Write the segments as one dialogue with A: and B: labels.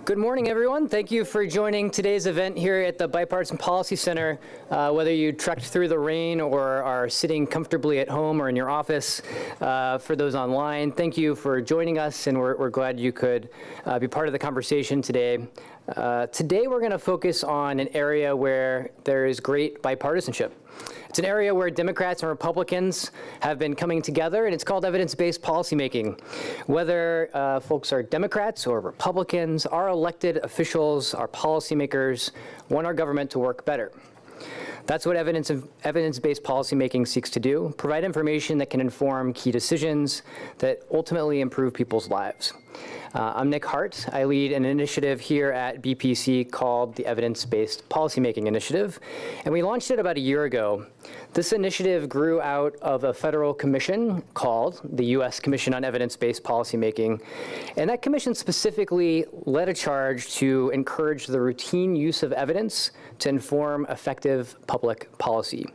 A: Good morning, everyone. Thank you for joining today's event here at the Bipartisan Policy Center. Whether you trekked through the rain or are sitting comfortably at home or in your office, for those online, thank you for joining us, and we're glad you could be part of the conversation today. Today we're going to focus on an area where there is great bipartisanship. It's an area where Democrats and Republicans have been coming together, and it's called evidence-based policymaking. Whether folks are Democrats or Republicans, our elected officials, our policymakers, want our government to work better. That's what evidence-based policymaking seeks to do, provide information that can inform key decisions that ultimately improve people's lives. I'm Nick Hart. I lead an initiative here at BPC called the Evidence-Based Policymaking Initiative, and we launched it about a year ago. This initiative grew out of a federal commission called the U.S. Commission on Evidence-Based Policymaking, and that commission specifically led a charge to encourage the routine use of evidence to inform effective public policy.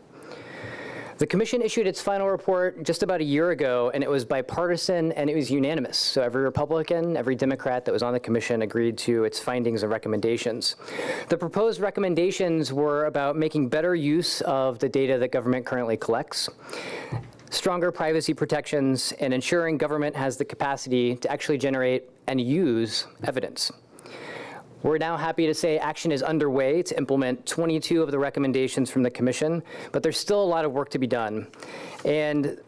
A: The commission issued its final report just about a year ago, and it was bipartisan and it was unanimous. So every Republican, every Democrat that was on the commission agreed to its findings and recommendations. The proposed recommendations were about making better use of the data that government currently collects, stronger privacy protections, and ensuring government has the capacity to actually generate and use evidence. We're now happy to say action is underway to implement 22 of the recommendations from the commission, but there's still a lot of work to be done. And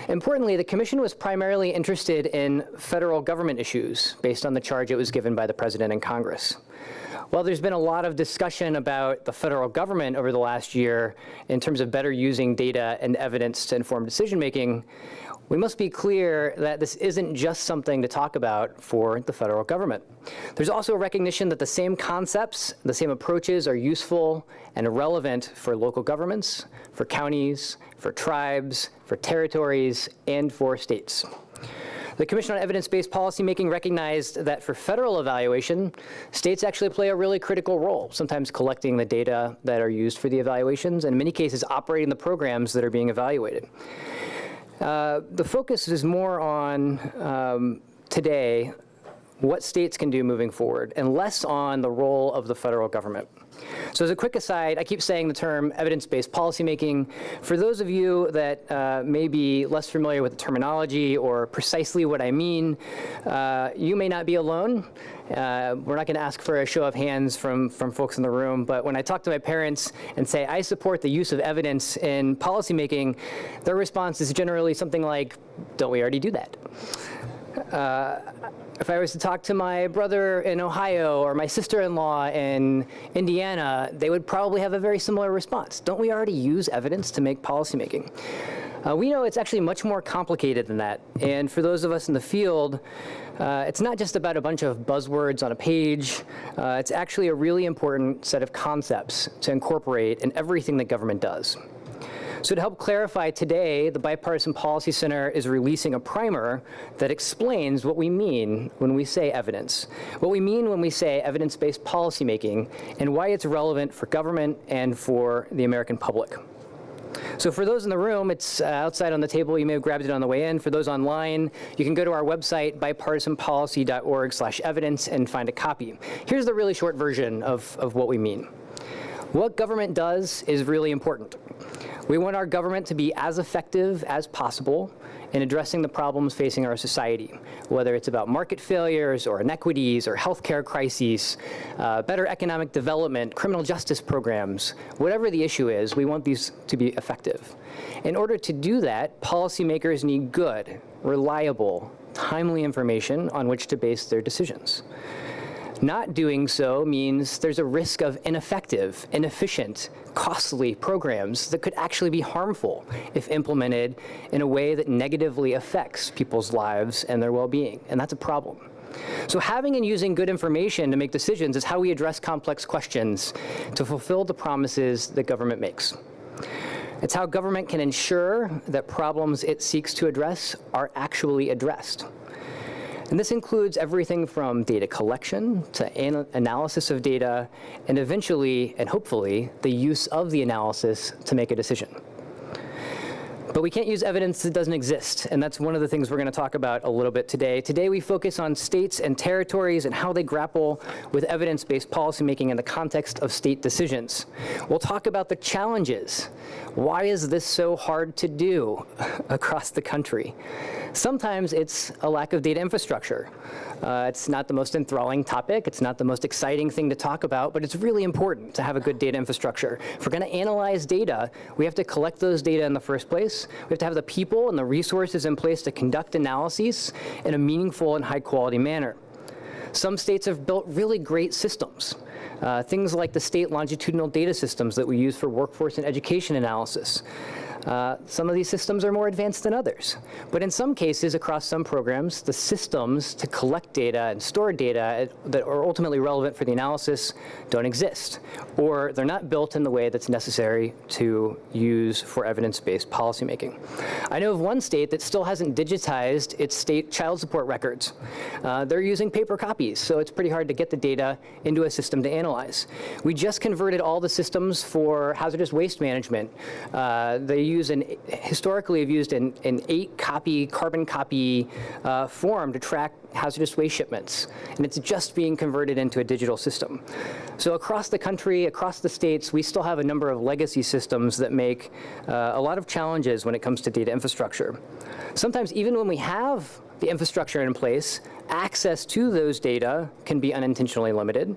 A: importantly, the commission was primarily interested in federal government issues based on the charge it was given by the president and Congress. While there's been a lot of discussion about the federal government over the last year in terms of better using data and evidence to inform decision-making, we must be clear that this isn't just something to talk about for the federal government. There's also a recognition that the same concepts, the same approaches are useful and relevant for local governments, for counties, for tribes, for territories, and for states. The Commission on Evidence-Based Policymaking recognized that for federal evaluation, states actually play a really critical role, sometimes collecting the data that are used for the evaluations, and in many cases operating the programs that are being evaluated. The focus is more on, today, what states can do moving forward, and less on the role of the federal government. So as a quick aside, I keep saying the term evidence-based policymaking. For those of you that may be less familiar with the terminology or precisely what I mean, you may not be alone. We're not going to ask for a show of hands from folks in the room, but when I talk to my parents and say, I support the use of evidence in policymaking, their response is generally something like, don't we already do that? If I was to talk to my brother in Ohio or my sister-in-law in Indiana, they would probably have a very similar response. Don't we already use evidence to make policymaking? We know it's actually much more complicated than that. And for those of us in the field, it's not just about a bunch of buzzwords on a page. It's actually a really important set of concepts to incorporate in everything that government does. So to help clarify today, the Bipartisan Policy Center is releasing a primer that explains what we mean when we say evidence, what we mean when we say evidence-based policymaking, and why it's relevant for government and for the American public. So for those in the room, it's outside on the table. You may have grabbed it on the way in. For those online, you can go to our website, bipartisanpolicy.org/evidence, and find a copy. Here's the really short version of what we mean. What government does is really important. We want our government to be as effective as possible in addressing the problems facing our society, whether it's about market failures or inequities or healthcare crises, better economic development, criminal justice programs, whatever the issue is, we want these to be effective. In order to do that, policymakers need good, reliable, timely information on which to base their decisions. Not doing so means there's a risk of ineffective, inefficient, costly programs that could actually be harmful if implemented in a way that negatively affects people's lives and their well-being, and that's a problem. So having and using good information to make decisions is how we address complex questions to fulfill the promises that government makes. It's how government can ensure that problems it seeks to address are actually addressed. And this includes everything from data collection to analysis of data, and eventually, and hopefully, the use of the analysis to make a decision. But we can't use evidence that doesn't exist, and that's one of the things we're going to talk about a little bit today. Today we focus on states and territories and how they grapple with evidence-based policymaking in the context of state decisions. We'll talk about the challenges. Why is this so hard to do across the country? Sometimes it's a lack of data infrastructure. It's not the most enthralling topic. It's not the most exciting thing to talk about, but it's really important to have a good data infrastructure. If we're going to analyze data, we have to collect those data in the first place. We have to have the people and the resources in place to conduct analyses in a meaningful and high-quality manner. Some states have built really great systems. Things like the state longitudinal data systems that we use for workforce and education analysis. Some of these systems are more advanced than others. But in some cases, across some programs, the systems to collect data and store data that are ultimately relevant for the analysis don't exist, or they're not built in the way that's necessary to use for evidence-based policymaking. I know of one state that still hasn't digitized its state child support records. They're using paper copies, so it's pretty hard to get the data into a system to analyze. We just converted all the systems for hazardous waste management. They historically have used an 8-copy, carbon copy form to track hazardous waste shipments, and it's just being converted into a digital system. So across the country, across the states, we still have a number of legacy systems that make a lot of challenges when it comes to data infrastructure. Sometimes even when we have the infrastructure in place, access to those data can be unintentionally limited.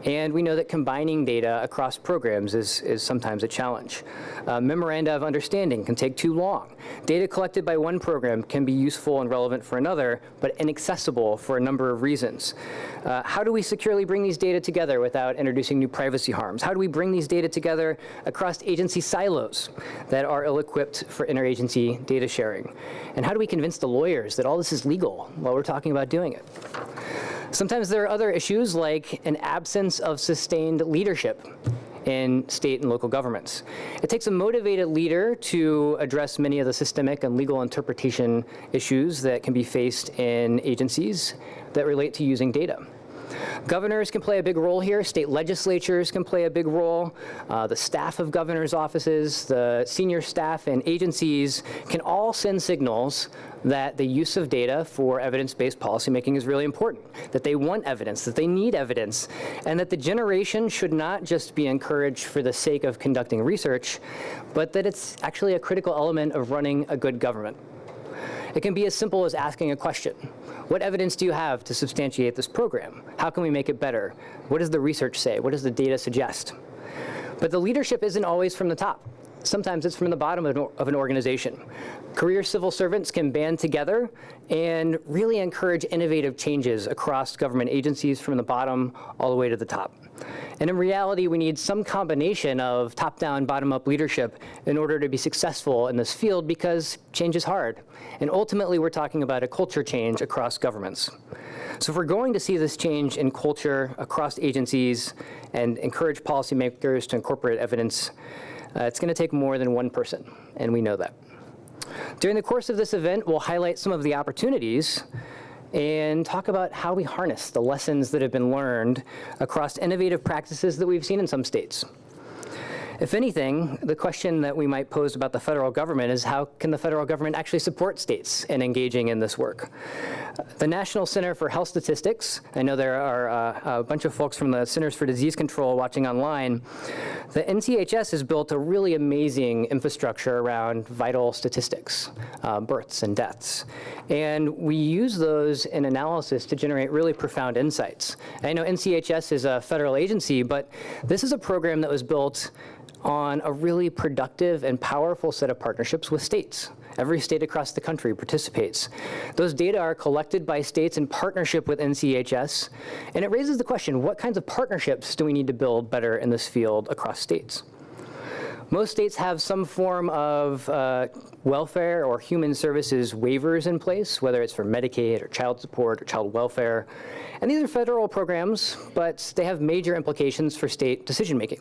A: And we know that combining data across programs is sometimes a challenge. Memoranda of understanding can take too long. Data collected by one program can be useful and relevant for another, but inaccessible for a number of reasons. How do we securely bring these data together without introducing new privacy harms? How do we bring these data together across agency silos that are ill-equipped for interagency data sharing? And how do we convince the lawyers that all this is legal while we're talking about doing it? Sometimes there are other issues like an absence of sustained leadership in state and local governments. It takes a motivated leader to address many of the systemic and legal interpretation issues that can be faced in agencies that relate to using data. Governors can play a big role here. State legislatures can play a big role. The staff of governors' offices, the senior staff and agencies can all send signals that the use of data for evidence-based policymaking is really important, that they want evidence, that they need evidence, and that the generation should not just be encouraged for the sake of conducting research, but that it's actually a critical element of running a good government. It can be as simple as asking a question. What evidence do you have to substantiate this program? How can we make it better? What does the research say? What does the data suggest? But the leadership isn't always from the top. Sometimes it's from the bottom of an organization. Career civil servants can band together and really encourage innovative changes across government agencies from the bottom all the way to the top. And in reality, we need some combination of top-down, bottom-up leadership in order to be successful in this field, because change is hard. And ultimately, we're talking about a culture change across governments. So if we're going to see this change in culture across agencies and encourage policymakers to incorporate evidence, it's going to take more than one person, and we know that. During the course of this event, we'll highlight some of the opportunities and talk about how we harness the lessons that have been learned across innovative practices that we've seen in some states. If anything, the question that we might pose about the federal government is, how can the federal government actually support states in engaging in this work? The National Center for Health Statistics, I know there are a bunch of folks from the Centers for Disease Control watching online. The NCHS has built a really amazing infrastructure around vital statistics, births and deaths. And we use those in analysis to generate really profound insights. I know NCHS is a federal agency, but this is a program that was built on a really productive and powerful set of partnerships with states. Every state across the country participates. Those data are collected by states in partnership with NCHS, and it raises the question, what kinds of partnerships do we need to build better in this field across states? Most states have some form of welfare or human services waivers in place, whether it's for Medicaid or child support or child welfare. And these are federal programs, but they have major implications for state decision-making.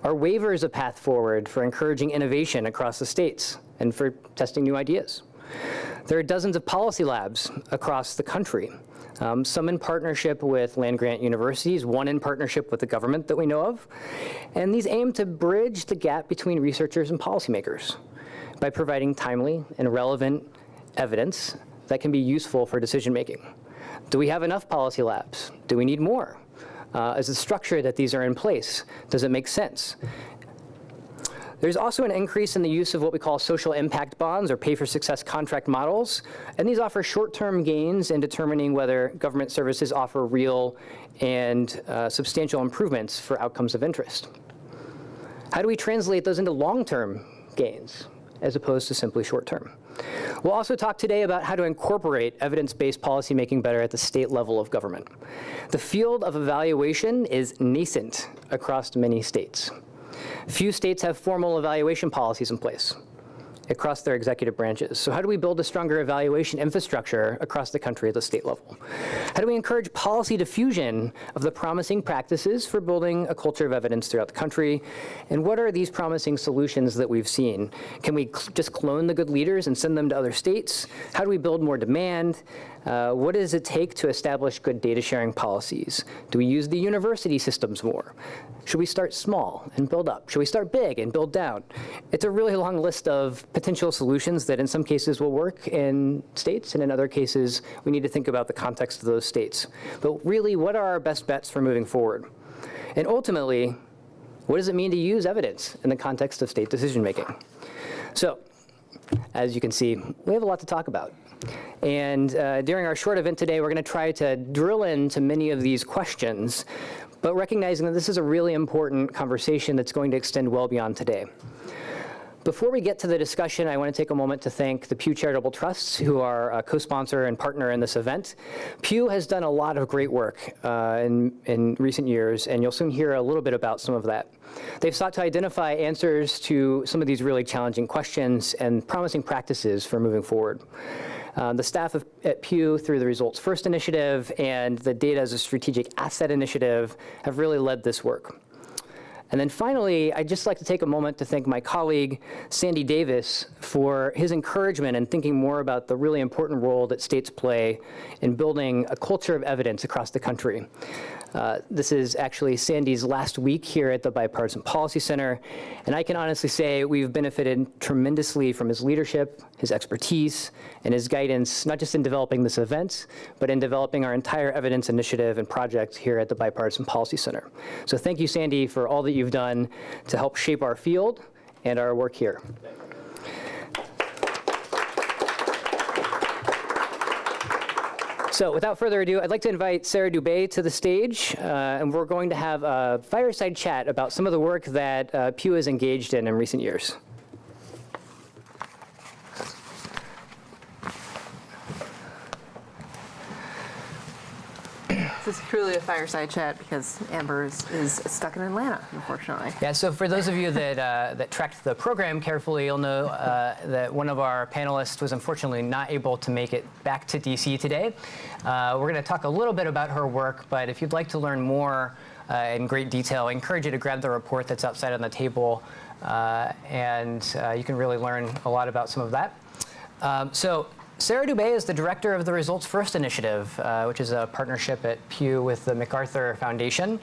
A: Are waivers a path forward for encouraging innovation across the states and for testing new ideas? There are dozens of policy labs across the country, some in partnership with land-grant universities, one in partnership with the government that we know of. And these aim to bridge the gap between researchers and policymakers. by providing timely and relevant evidence that can be useful for decision-making. Do we have enough policy labs? Do we need more? Is the structure that these are in place, does it make sense? There's also an increase in the use of what we call social impact bonds or pay-for-success contract models, and these offer short-term gains in determining whether government services offer real and substantial improvements for outcomes of interest. How do we translate those into long-term gains as opposed to simply short-term? We'll also talk today about how to incorporate evidence-based policymaking better at the state level of government. The field of evaluation is nascent across many states. Few states have formal evaluation policies in place across their executive branches. So how do we build a stronger evaluation infrastructure across the country at the state level? How do we encourage policy diffusion of the promising practices for building a culture of evidence throughout the country? And what are these promising solutions that we've seen? Can we just clone the good leaders and send them to other states? How do we build more demand? What does it take to establish good data sharing policies? Do we use the university systems more? Should we start small and build up? Should we start big and build down? It's a really long list of potential solutions that in some cases will work in states, and in other cases, we need to think about the context of those states. But really, what are our best bets for moving forward? And ultimately, what does it mean to use evidence in the context of state decision-making? So, as you can see, we have a lot to talk about. And during our short event today, we're going to try to drill into many of these questions, but recognizing that this is a really important conversation that's going to extend well beyond today. Before we get to the discussion, I want to take a moment to thank the Pew Charitable Trusts, who are a co-sponsor and partner in this event. Pew has done a lot of great work in recent years, and you'll soon hear a little bit about some of that. They've sought to identify answers to some of these really challenging questions and promising practices for moving forward. The staff at Pew, through the Results First initiative and the Data as a Strategic Asset initiative, have really led this work. And then finally, I'd just like to take a moment to thank my colleague, Sandy Davis, for his encouragement in thinking more about the really important role that states play in building a culture of evidence across the country. This is actually Sandy's last week here at the Bipartisan Policy Center, and I can honestly say we've benefited tremendously from his leadership, his expertise, and his guidance, not just in developing this event, but in developing our entire evidence initiative and project here at the Bipartisan Policy Center. So thank you, Sandy, for all that you've done to help shape our field and our work here. So without further ado, I'd like to invite Sarah Dube to the stage, and we're going to have a fireside chat about some of the work that Pew has engaged in recent years.
B: This is truly a fireside chat because Amber is stuck in Atlanta, unfortunately.
A: Yeah, so for those of you that tracked the program carefully, you'll know that one of our panelists was unfortunately not able to make it back to DC today. We're going to talk a little bit about her work, but if you'd like to learn more in great detail, I encourage you to grab the report that's outside on the table, and you can really learn a lot about some of that. So Sarah Dube is the director of the Results First initiative, which is a partnership at Pew with the MacArthur Foundation.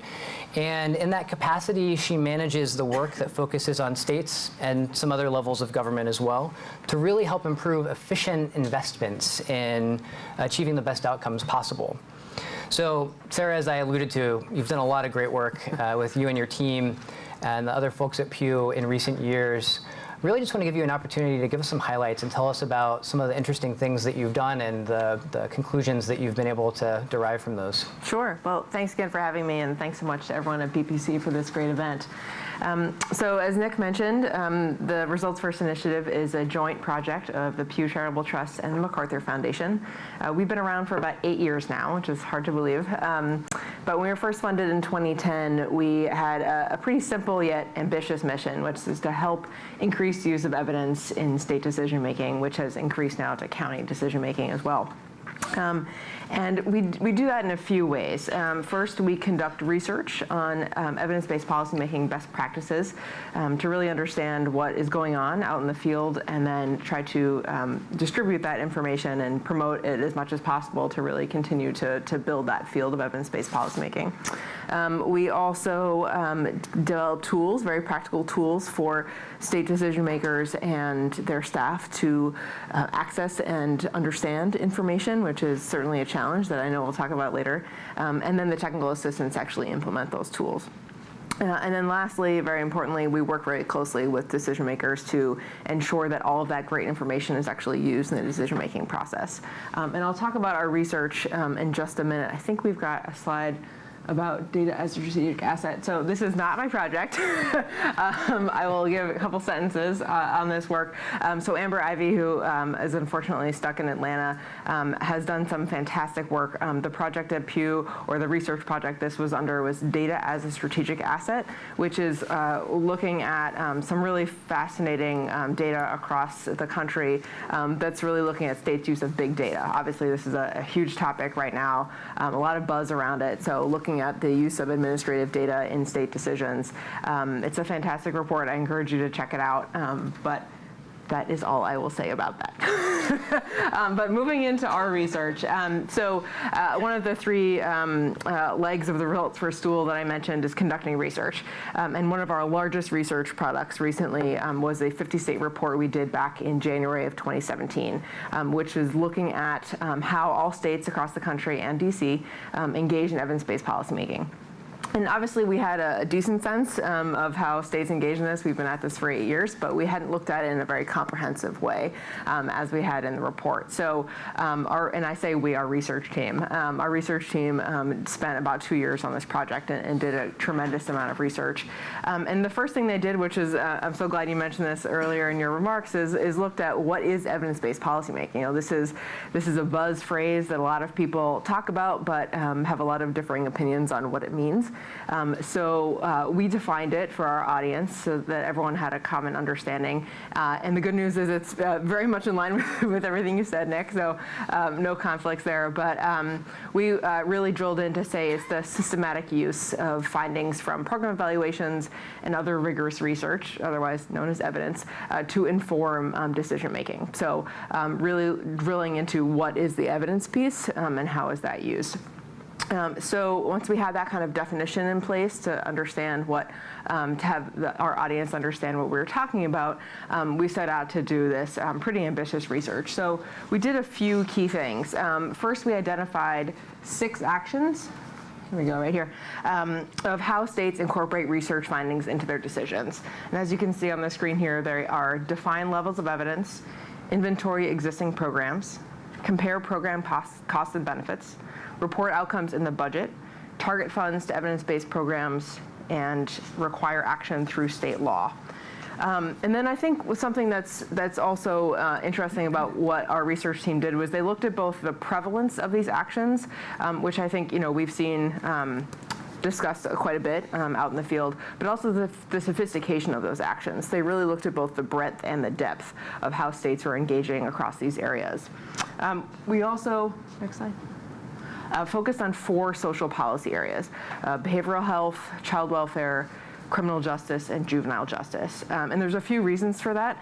A: And in that capacity, she manages the work that focuses on states and some other levels of government as well to really help improve efficient investments in achieving the best outcomes possible. So Sarah, as I alluded to, you've done a lot of great work with you and your team and the other folks at Pew in recent years. Really just want to give you an opportunity to give us some highlights and tell us about some of the interesting things that you've done and the conclusions that you've been able to derive from those.
B: Sure. Well, thanks again for having me, and thanks so much to everyone at BPC for this great event. So as Nick mentioned, the Results First initiative is a joint project of the Pew Charitable Trusts and the MacArthur Foundation. We've been around for about 8 years now, which is hard to believe. But when we were first funded in 2010, we had a pretty simple yet ambitious mission, which is to help increase use of evidence in state decision-making, which has increased now to county decision-making as well. And we do that in a few ways. First, we conduct research on evidence-based policymaking best practices to really understand what is going on out in the field, and then try to distribute that information and promote it as much as possible to really continue to build that field of evidence-based policymaking. We also develop tools, very practical tools for state decision makers and their staff to access and understand information, which is certainly a challenge that I know we'll talk about later. And then the technical assistants actually implement those tools. And then lastly, very importantly, we work very closely with decision makers to ensure that all of that great information is actually used in the decision-making process. And I'll talk about our research in just a minute. I think we've got a slide about data as a strategic asset. So this is not my project. I will give a couple sentences on this work. So Amber Ivy, who is unfortunately stuck in Atlanta, has done some fantastic work. The project at Pew, or the research project this was under, was data as a strategic asset, which is looking at some really fascinating data across the country that's really looking at states' use of big data. Obviously, this is a huge topic right now, a lot of buzz around it. So looking at the use of administrative data in state decisions. It's a fantastic report. I encourage you to check it out. But that is all I will say about that. But moving into our research, one of the three legs of the results for stool that I mentioned is conducting research. And one of our largest research products recently was a 50-state report we did back in January of 2017, which is looking at how all states across the country and DC engage in evidence-based policymaking. And obviously, we had a decent sense of how states engage in this. We've been at this for 8 years, but we hadn't looked at it in a very comprehensive way as we had in the report. So, and I say we, our research team. Our research team spent about 2 years on this project and did a tremendous amount of research. And the first thing they did, which is, I'm so glad you mentioned this earlier in your remarks, is looked at what is evidence-based policymaking. You know, this is a buzz phrase that a lot of people talk about, but have a lot of differing opinions on what it means. So we defined it for our audience so that everyone had a common understanding. And the good news is it's very much in line with everything you said, Nick, so no conflicts there. But we really drilled in to say it's the systematic use of findings from program evaluations and other rigorous research, otherwise known as evidence, to inform decision making. So really drilling into what is the evidence piece and how is that used. So once we had that kind of definition in place to understand what, to have our audience understand what we were talking about, we set out to do this pretty ambitious research. So we did a few key things. First, we identified 6 actions. Here we go, right here, of how states incorporate research findings into their decisions. And as you can see on the screen here, there are define levels of evidence, inventory existing programs, compare program costs and benefits, report outcomes in the budget, target funds to evidence-based programs, and require action through state law. And then I think something that's also interesting about what our research team did was they looked at both the prevalence of these actions, which I think we've seen discussed quite a bit out in the field, but also the sophistication of those actions. They really looked at both the breadth and the depth of how states are engaging across these areas. We also, next slide. Focused on 4 social policy areas: behavioral health, child welfare, criminal justice, and juvenile justice. And there's a few reasons for that.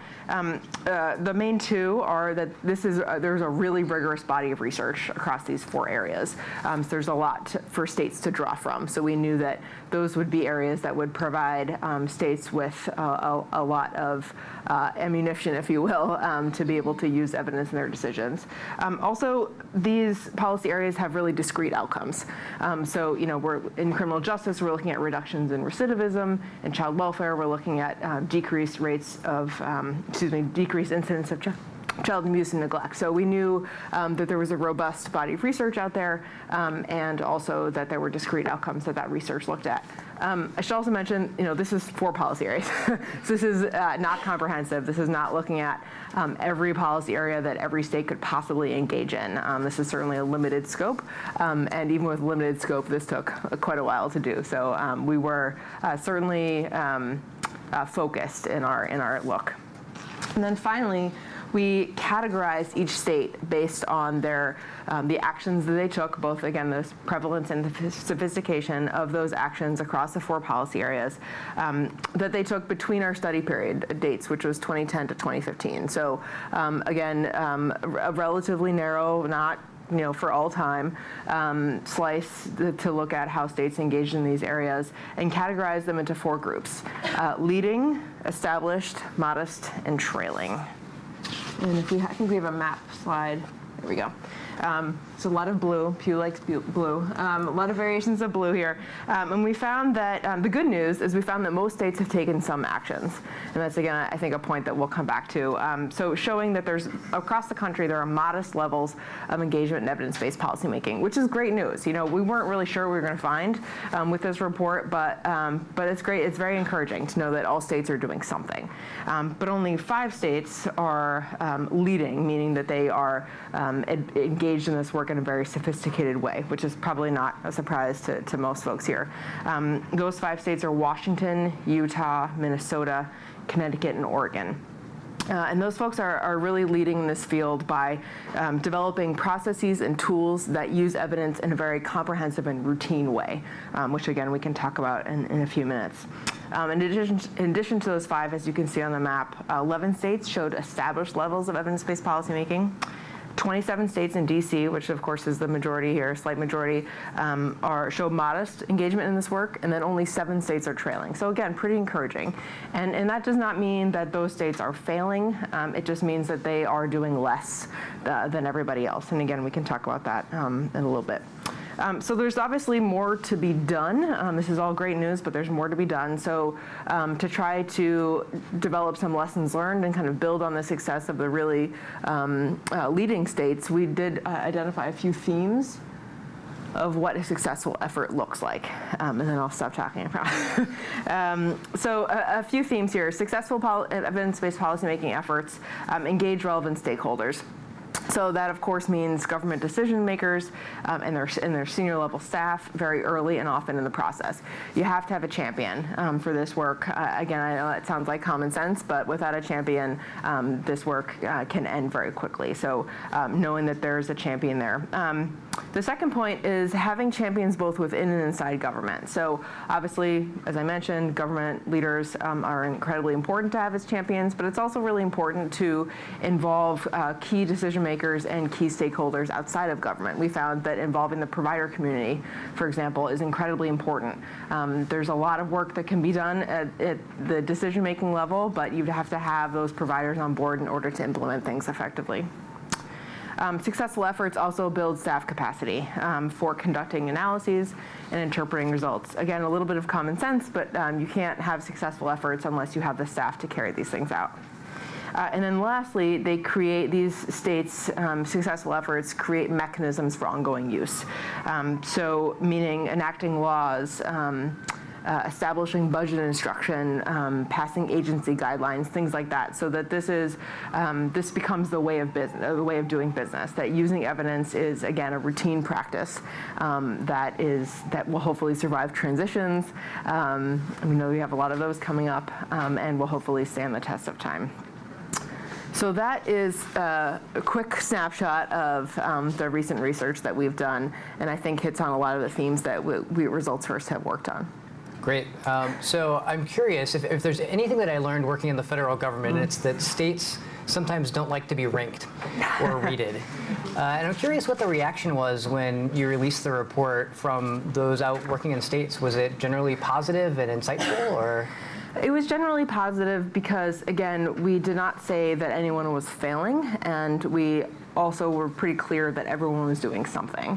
B: The main 2 are that there's a really rigorous body of research across these 4 areas. So there's a lot for states to draw from. So we knew that those would be areas that would provide states with a lot of ammunition, if you will, to be able to use evidence in their decisions. Also, these policy areas have really discrete outcomes. So, we're in criminal justice, we're looking at reductions in recidivism. In child welfare, we're looking at decreased incidence of child abuse and neglect. So we knew that there was a robust body of research out there, and also that there were discrete outcomes that research looked at. I should also mention, this is 4 policy areas. So this is not comprehensive. This is not looking at every policy area that every state could possibly engage in. This is certainly a limited scope, and even with limited scope, this took quite a while to do. So we were certainly focused in our look. And then finally, we categorized each state based on their the actions that they took, both, again, the prevalence and the sophistication of those actions across the 4 policy areas that they took between our study period dates, which was 2010 to 2015. So again, a relatively narrow, not for all time, slice to look at how states engaged in these areas and categorize them into 4 groups: leading, established, modest, and trailing. And if I think we have a map slide. There we go. So a lot of blue. Pew likes blue. A lot of variations of blue here. And we found that the good news is we found that most states have taken some actions. And that's, again, I think a point that we'll come back to. So showing that there's, across the country, there are modest levels of engagement in evidence-based policymaking, which is great news. We weren't really sure what we were going to find with this report, but it's great. It's very encouraging to know that all states are doing something. But only 5 states are leading, meaning that they are engaged in this work in a very sophisticated way, which is probably not a surprise to most folks here. Those 5 states are Washington, Utah, Minnesota, Connecticut, and Oregon. And those folks are really leading this field by developing processes and tools that use evidence in a very comprehensive and routine way, which, again, we can talk about in a few minutes. In addition to those 5, as you can see on the map, 11 states showed established levels of evidence-based policymaking. 27 states in D.C., which of course is the majority here, slight majority, show modest engagement in this work, and then only 7 states are trailing. So again, pretty encouraging. And that does not mean that those states are failing. It just means that they are doing less than everybody else. And again, we can talk about that in a little bit. So there's obviously more to be done. This is all great news, but there's more to be done. So to try to develop some lessons learned and kind of build on the success of the really leading states, we did identify a few themes of what a successful effort looks like. And then I'll stop talking, I promise. So a few themes here. Successful evidence-based policymaking efforts engage relevant stakeholders. So that, of course, means government decision makers and their senior level staff very early and often in the process. You have to have a champion for this work. Again, I know that sounds like common sense, but without a champion, this work can end very quickly. So knowing that there's a champion there. The second point is having champions both within and inside government. So obviously, as I mentioned, government leaders are incredibly important to have as champions, but it's also really important to involve key decision makers and key stakeholders outside of government. We found that involving the provider community, for example, is incredibly important. There's a lot of work that can be done at the decision-making level, but you have to have those providers on board in order to implement things effectively. Successful efforts also build staff capacity for conducting analyses and interpreting results. Again, a little bit of common sense, but you can't have successful efforts unless you have the staff to carry these things out. And then lastly, they create, these states' successful efforts create mechanisms for ongoing use. So meaning enacting laws, establishing budget instruction, passing agency guidelines, things like that, so that this becomes the way of business, the way of doing business. That using evidence is, again, a routine practice that will hopefully survive transitions. We know we have a lot of those coming up, and will hopefully stand the test of time. So that is a quick snapshot of the recent research that we've done, and I think hits on a lot of the themes that we at Results First have worked on.
A: Great. So I'm curious if there's anything that I learned working in the federal government, and it's that states sometimes don't like to be ranked or rated. And I'm curious what the reaction was when you released the report from those out working in states. Was it generally positive and insightful, or?
B: It was generally positive because, again, we did not say that anyone was failing, and we also were pretty clear that everyone was doing something.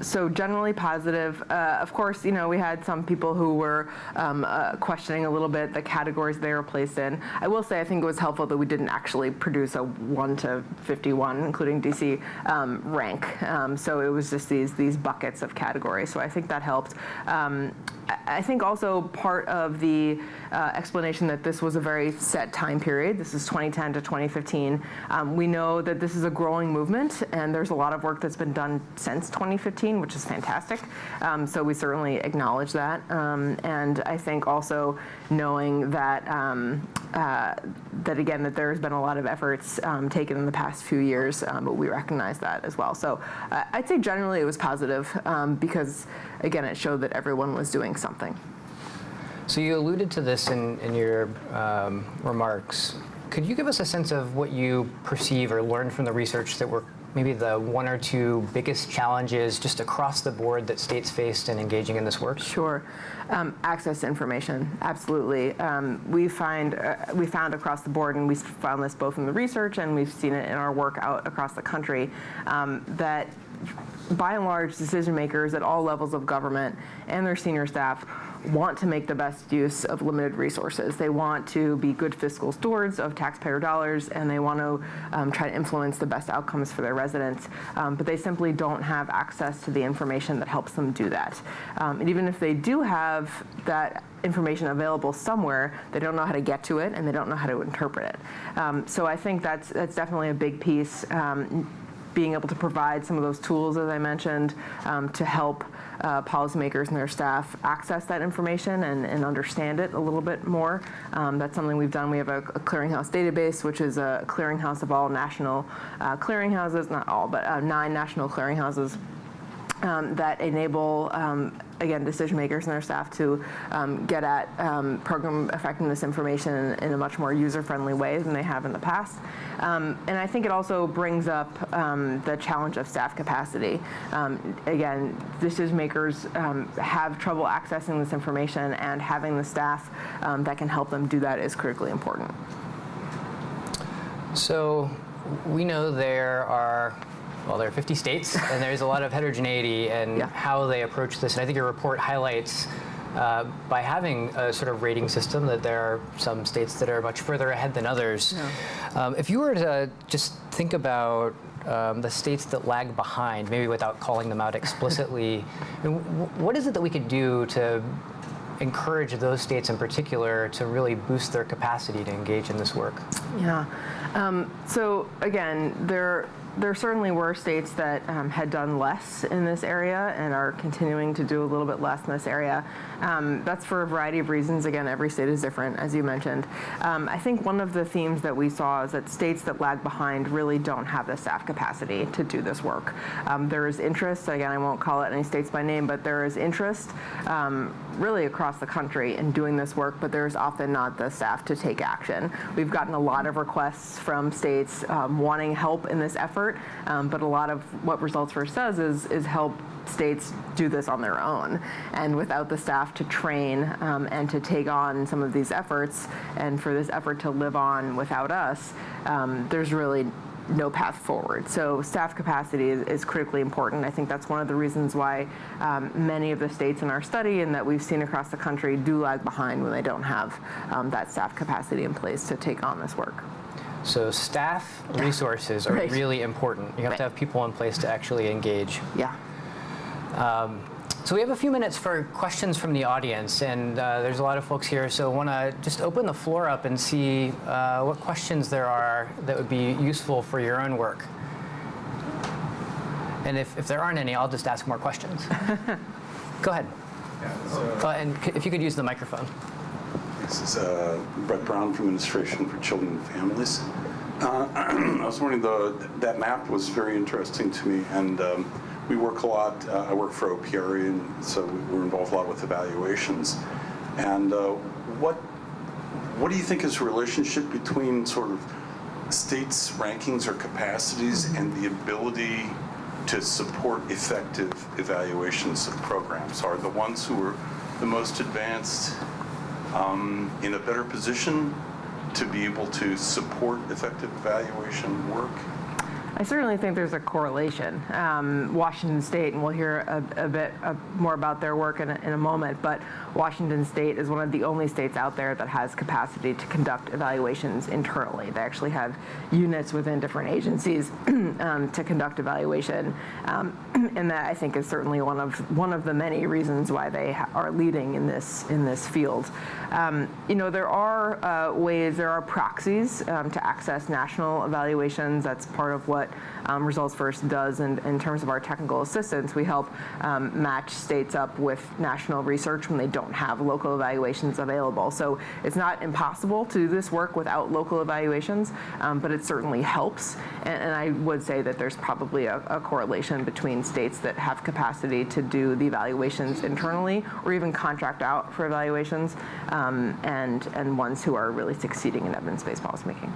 B: So generally positive. Of course, we had some people who were questioning a little bit the categories they were placed in. I will say I think it was helpful that we didn't actually produce a 1 to 51, including DC, rank. So it was just these buckets of categories. So I think that helped. I think also part of the explanation that this was a very set time period, this is 2010 to 2015, we know that this is a growing movement, and there's a lot of work that's been done since 2015, which is fantastic. So we certainly acknowledge that. And I think also knowing that, that there's been a lot of efforts taken in the past few years, but we recognize that as well. So I'd say generally it was positive because, again, it showed that everyone was doing something.
A: So you alluded to this in your remarks. Could you give us a sense of what you perceive or learned from the research that were maybe the one or two biggest challenges just across the board that states faced in engaging in this work?
B: Sure. Access to information, absolutely. We found across the board, and we found this both in the research and we've seen it in our work out across the country, that by and large, decision makers at all levels of government and their senior staff want to make the best use of limited resources. They want to be good fiscal stewards of taxpayer dollars, and they want to try to influence the best outcomes for their residents, but they simply don't have access to the information that helps them do that. And even if they do have that information available somewhere, they don't know how to get to it, and they don't know how to interpret it. So I think that's definitely a big piece. Being able to provide some of those tools, as I mentioned, to help policymakers and their staff access that information and understand it a little bit more. That's something we've done. We have a clearinghouse database, which is a clearinghouse of all national clearinghouses, not all, but 9 national clearinghouses that enable again, decision makers and their staff to get at program effectiveness information in a much more user-friendly way than they have in the past. And I think it also brings up the challenge of staff capacity. Again, decision makers have trouble accessing this information, and having the staff that can help them do that is critically important.
A: So we know there are 50 states, and there's a lot of heterogeneity in how they approach this. And I think your report highlights, by having a sort of rating system, that there are some states that are much further ahead than others. Yeah. If you were to just think about the states that lag behind, maybe without calling them out explicitly, what is it that we could do to encourage those states in particular to really boost their capacity to engage in this work?
B: Yeah. So again, there certainly were states that had done less in this area and are continuing to do a little bit less in this area. That's for a variety of reasons. Again, every state is different, as you mentioned. I think one of the themes that we saw is that states that lag behind really don't have the staff capacity to do this work. There is interest, again, I won't call it any states by name, but there is interest really across the country in doing this work, but there's often not the staff to take action. We've gotten a lot of requests from states wanting help in this effort, but a lot of what Results First does is help states do this on their own. And without the staff to train and to take on some of these efforts, and for this effort to live on without us, there's really no path forward. So staff capacity is critically important. I think that's one of the reasons why many of the states in our study and that we've seen across the country do lag behind when they don't have that staff capacity in place to take on this work.
A: So staff resources are really important. You have to have people in place to actually engage.
B: Yeah.
A: So we have a few minutes for questions from the audience, and there's a lot of folks here, so I want to just open the floor up and see what questions there are that would be useful for your own work. And if there aren't any, I'll just ask more questions. Go ahead. Yeah, and if you could use the microphone.
C: This is Brett Brown from Administration for Children and Families. I was wondering, that map was very interesting to me, and we work a lot. I work for OPRE, and so we're involved a lot with evaluations. And what do you think is the relationship between sort of states' rankings or capacities and the ability to support effective evaluations of programs? Are the ones who are the most advanced in a better position to be able to support effective evaluation work?
B: I certainly think there's a correlation. Washington State, and we'll hear a bit more about their work in a moment, but Washington State is one of the only states out there that has capacity to conduct evaluations internally. They actually have units within different agencies to conduct evaluation. and that I think is certainly one of the many reasons why they are leading in this field. There are ways, there are proxies to access national evaluations. That's part of what Results First does in terms of our technical assistance. We help match states up with national research when they don't have local evaluations available. So it's not impossible to do this work without local evaluations, but it certainly helps. And I would say that there's probably a correlation between states that have capacity to do the evaluations internally or even contract out for evaluations and ones who are really succeeding in evidence-based policymaking.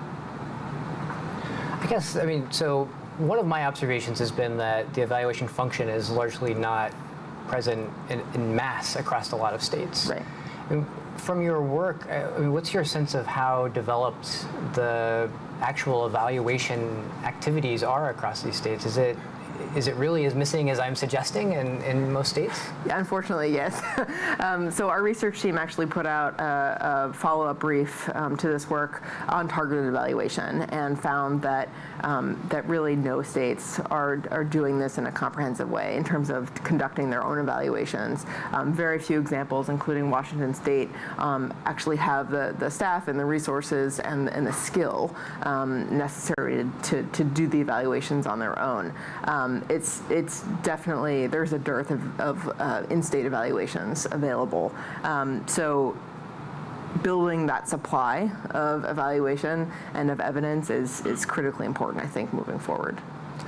A: I guess, so one of my observations has been that the evaluation function is largely not present in mass across a lot of states.
B: Right.
A: From your work, what's your sense of how developed the actual evaluation activities are across these states? Is it really as missing as I'm suggesting in most states?
B: Yeah, unfortunately, yes. So our research team actually put out a follow-up brief to this work on targeted evaluation and found that really no states are doing this in a comprehensive way in terms of conducting their own evaluations. Very few examples, including Washington State, actually have the staff and the resources and the skill necessary to do the evaluations on their own. It's definitely, there's a dearth of in-state evaluations available. So building that supply of evaluation and of evidence is critically important, I think, moving forward.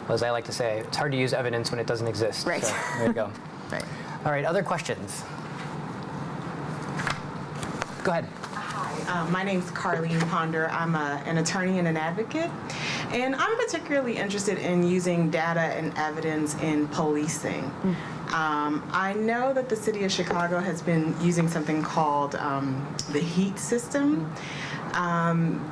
A: Well, as I like to say, it's hard to use evidence when it doesn't exist.
B: Right.
A: So there you go.
B: Right.
A: All right, other questions? Go ahead.
D: Hi, my name's Carlene Ponder. I'm an attorney and an advocate, and I'm particularly interested in using data and evidence in policing. I know that the city of Chicago has been using something called the HEAT system.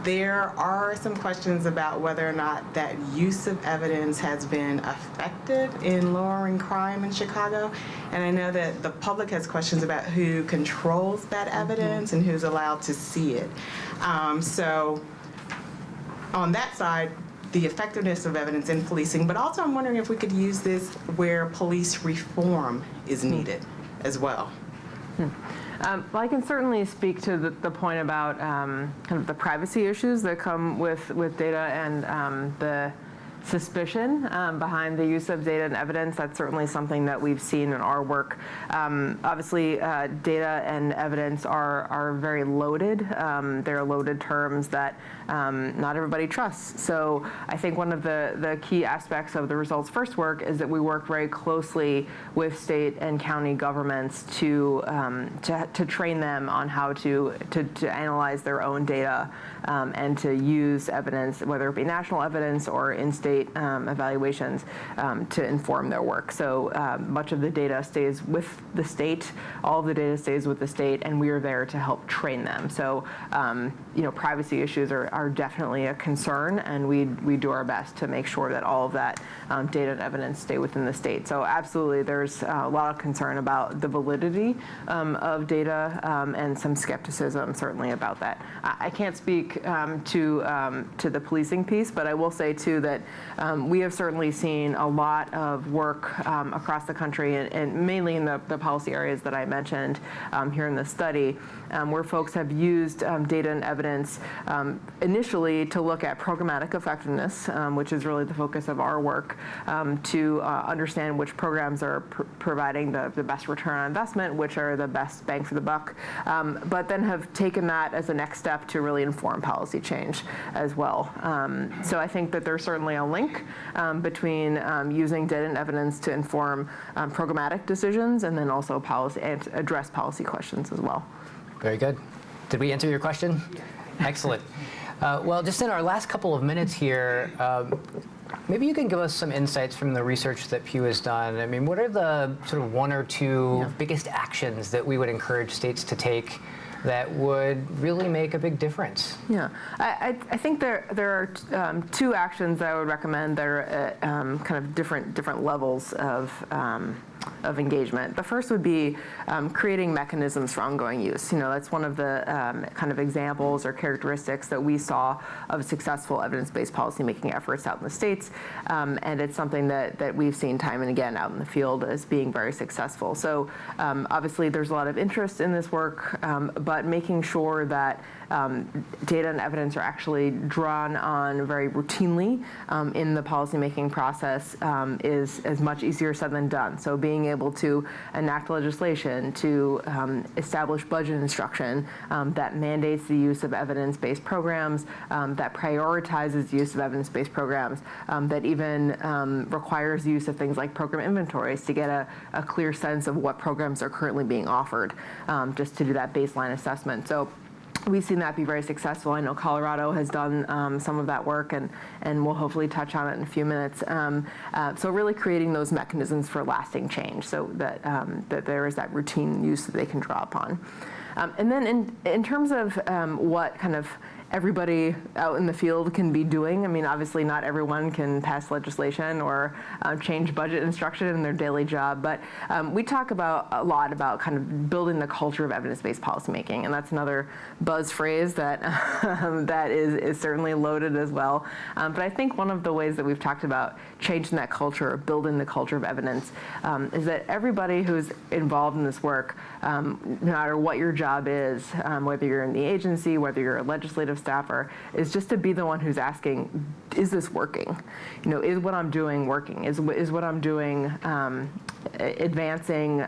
D: There are some questions about whether or not that use of evidence has been effective in lowering crime in Chicago. And I know that the public has questions about who controls that evidence and who's allowed to see it. So on that side, the effectiveness of evidence in policing, but also I'm wondering if we could use this where police reform is needed as well.
B: Well, I can certainly speak to the point about kind of the privacy issues that come with data and the suspicion behind the use of data and evidence. That's certainly something that we've seen in our work. Obviously, data and evidence are very loaded. They're loaded terms that not everybody trusts. So I think one of the key aspects of the Results First work is that we work very closely with state and county governments to train them on how to analyze their own data and to use evidence, whether it be national evidence or in-state evaluations, to inform their work. So much of the data stays with the state, all of the data stays with the state, and we are there to help train them. So privacy issues are definitely a concern, and we do our best to make sure that all of that data and evidence stay within the state. So absolutely, there's a lot of concern about the validity of data and some skepticism certainly about that. I can't speak to the policing piece, but I will say too that we have certainly seen a lot of work across the country and mainly in the policy areas that I mentioned here in the study, where folks have used data and evidence initially to look at programmatic effectiveness, which is really the focus of our work, to understand which programs are providing the best return on investment, which are the best bang for the buck, but then have taken that as a next step to really inform policy change as well. So I think that there's certainly a link between using data and evidence to inform programmatic decisions and then also policy and address policy questions as well.
A: Very good. Did we answer your question? Excellent. Well, just in our last couple of minutes here, maybe you can give us some insights from the research that Pew has done. I mean, what are the sort of one or two biggest actions that we would encourage states to take that would really make a big difference?
B: Yeah, I think there are two actions that I would recommend that are at kind of different levels of engagement. The first would be creating mechanisms for ongoing use. That's one of the kind of examples or characteristics that we saw of successful evidence-based policymaking efforts out in the states, and it's something that we've seen time and again out in the field as being very successful. So obviously there's a lot of interest in this work, but making sure that data and evidence are actually drawn on very routinely in the policymaking process is as much easier said than done. So being able to enact legislation, to establish budget instruction that mandates the use of evidence-based programs, that prioritizes the use of evidence-based programs, that even requires the use of things like program inventories to get a clear sense of what programs are currently being offered, just to do that baseline assessment. So we've seen that be very successful. I know Colorado has done some of that work, and we'll hopefully touch on it in a few minutes. So really creating those mechanisms for lasting change so that, that there is that routine use that they can draw upon. And then in terms of what kind of everybody out in the field can be doing. I mean, obviously not everyone can pass legislation or change budget instruction in their daily job, but we talk a lot about kind of building the culture of evidence-based policymaking, and that's another buzz phrase that that is certainly loaded as well. But I think one of the ways that we've talked about changing that culture, or building the culture of evidence, is that everybody who's involved in this work, no matter what your job is, whether you're in the agency, whether you're a legislative staffer, is just to be the one who's asking, is this working? Is what I'm doing working? Is what I'm doing advancing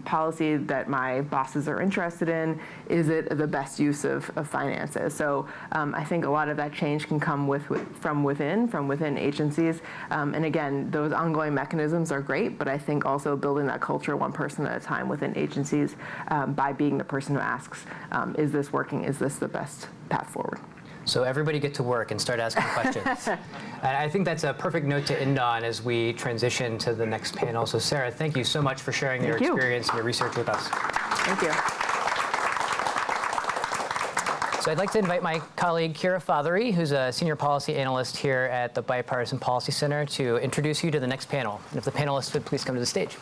B: policy that my bosses are interested in? Is it the best use of finances? So I think a lot of that change can come from within agencies. And again, those ongoing mechanisms are great, but I think also building that culture one person at a time within agencies by being the person who asks, is this working? Is this the best path forward?
A: So everybody get to work and start asking questions. And I think that's a perfect note to end on as we transition to the next panel. So Sarah, thank you so much for sharing your experience and your research with us.
B: Thank you.
A: So I'd like to invite my colleague Kira Fothery, who's a senior policy analyst here at the Bipartisan Policy Center, to introduce you to the next panel. And if the panelists would please come to the stage.